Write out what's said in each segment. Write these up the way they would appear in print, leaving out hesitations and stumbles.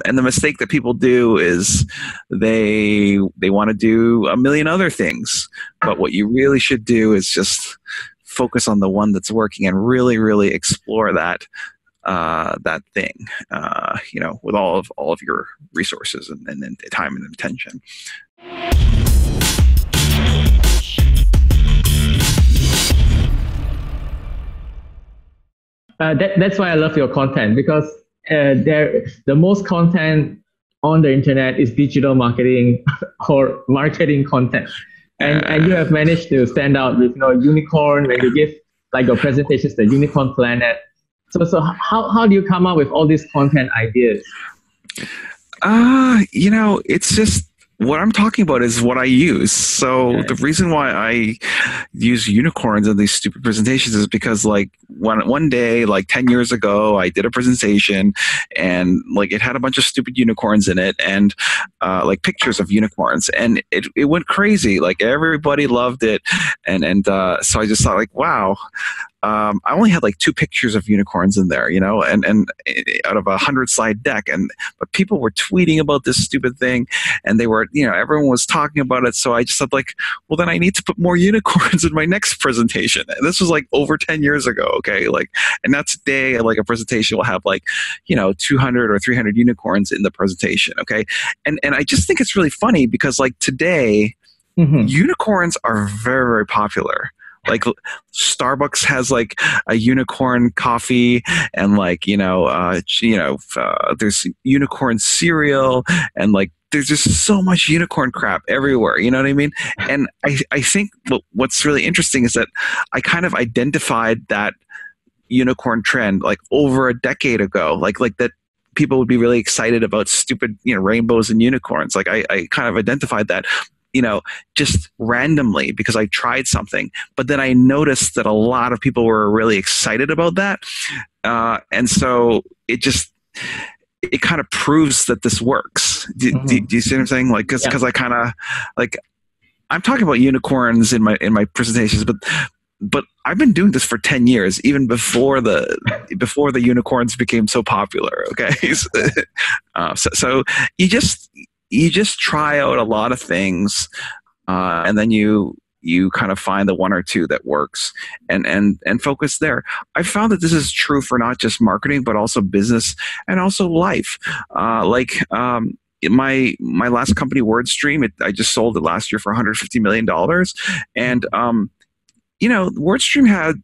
And the mistake that people do is they want to do a million other things. But what you really should do is just focus on the one that's working and really, really explore that thing, with all of your resources and time and attention. That's why I love your content, because the most content on the internet is digital marketing or marketing content, and you have managed to stand out with unicorn when you give like your presentations, the Unicorn Planet. So how do you come up with all these content ideas? It's just what I'm talking about is what I use. So the reason why I use unicorns in these stupid presentations is because like one day, like 10 years ago, I did a presentation and like it had a bunch of stupid unicorns in it and like pictures of unicorns, and it went crazy. Like everybody loved it. And so I just thought like, wow, I only had like 2 pictures of unicorns in there, and out of a 100-slide deck, but people were tweeting about this stupid thing, and they were, everyone was talking about it. So I just said like, well, then I need to put more unicorns in my next presentation. And this was like over 10 years ago. Okay. Like, and now today, like a presentation will have like, 200 or 300 unicorns in the presentation. Okay. And I just think it's really funny because like today, unicorns are very, very popular. Like Starbucks has like a unicorn coffee, and like there's unicorn cereal, and like there's just so much unicorn crap everywhere. You know what I mean? And I think what's really interesting is that I kind of identified that unicorn trend like over a decade ago, like that people would be really excited about stupid rainbows and unicorns. Like I kind of identified that, just randomly because I tried something. But then I noticed that a lot of people were really excited about that. And so it kind of proves that this works. Do you see what I'm saying? Like, because I kind of like, I'm talking about unicorns in my presentations, but I've been doing this for 10 years, even before the unicorns became so popular. Okay. So you just try out a lot of things, and then you kind of find the one or two that works and focus there. I found that this is true for not just marketing, but also business and also life. My last company, WordStream, I just sold it last year for $150 million. And, WordStream had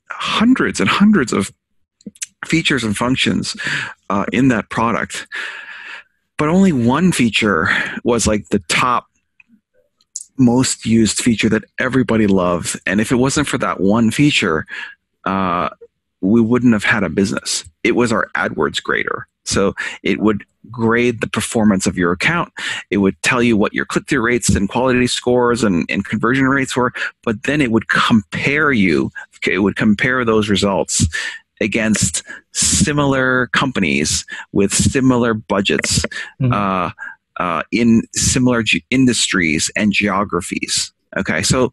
hundreds and hundreds of features and functions in that product. But only one feature was like the top most used feature that everybody loved. And if it wasn't for that one feature, we wouldn't have had a business. It was our AdWords grader. So it would grade the performance of your account. It would tell you what your click-through rates and quality scores and conversion rates were. But then it would compare those results against similar companies with similar budgets in similar industries and geographies. Okay, so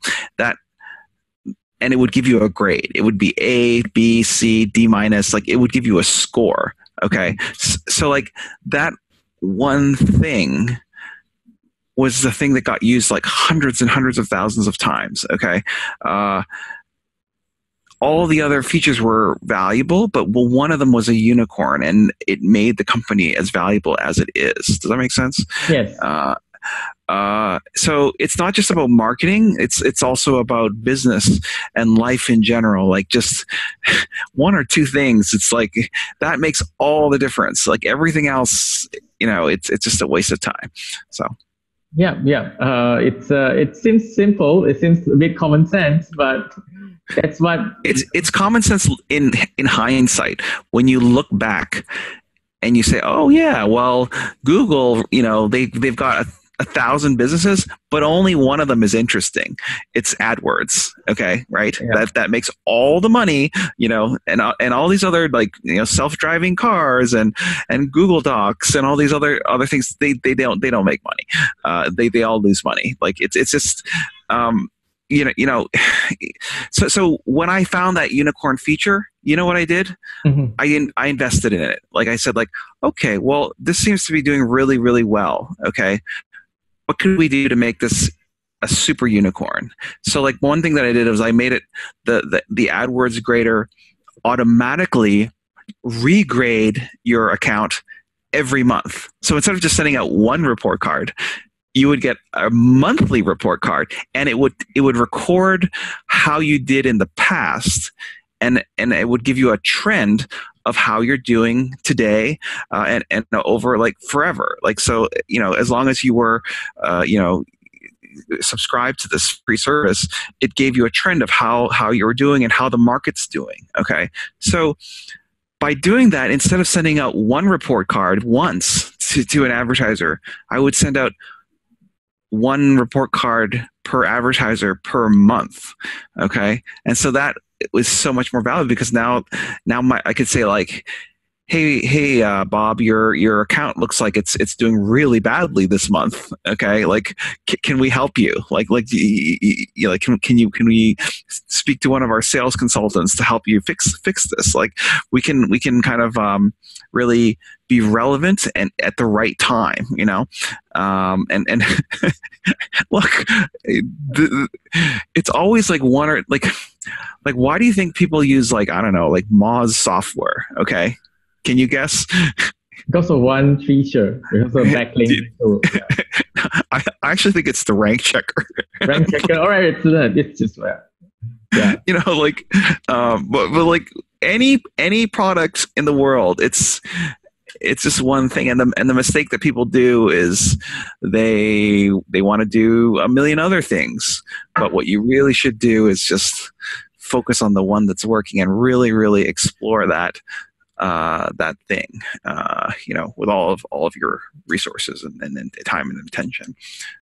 and it would give you a grade. It would be A, B, C, D minus. Like it would give you a score. Okay, so like that one thing was the thing that got used like hundreds and hundreds of thousands of times. Okay. All the other features were valuable, but one of them was a unicorn, and it made the company as valuable as it is. Does that make sense? Yes. So it's not just about marketing; it's also about business and life in general. Like just one or two things, it's like that makes all the difference. Like everything else, it's just a waste of time. So. Yeah. It seems simple. It seems a bit common sense, but that's what it's common sense in hindsight. When you look back and you say, "Oh yeah, well, Google, they've got 1,000 businesses, but only one of them is interesting. It's AdWords." Okay, right? Yeah. That makes all the money, and all these other self-driving cars and Google Docs and all these other things. They don't make money. They all lose money. Like it's just. you know, so when I found that unicorn feature, you know what I did? Mhm. I invested in it. Like I said, like, okay, well, this seems to be doing really, really well. Okay, what could we do to make this a super unicorn? So like one thing that I did was I made it the AdWords grader automatically regrade your account every month. So instead of just sending out one report card, you would get a monthly report card, and it would record how you did in the past, and it would give you a trend of how you're doing today, and over like forever. Like, so, you know, as long as you were, you know, subscribed to this free service, it gave you a trend of how you were doing and how the market's doing. Okay, so by doing that, instead of sending out one report card once to an advertiser, I would send out one report card per advertiser per month. Okay, and so that was so much more valuable, because now I could say like, hey, Bob, your account looks like it's doing really badly this month. Okay, like, can we help you? Like can we speak to one of our sales consultants to help you fix this? Like, we can kind of really be relevant and at the right time, you know. And look, it's always like one or like why do you think people use, like, I don't know, like Moz software? Okay, can you guess? Because of one feature, because of backlink. I actually think it's the rank checker. Rank checker. All right, it's just yeah. You know, like, but like any product in the world, it's just one thing, and the mistake that people do is they want to do a million other things, but what you really should do is just focus on the one that's working and really explore that thing, you know, with all of your resources and time and attention.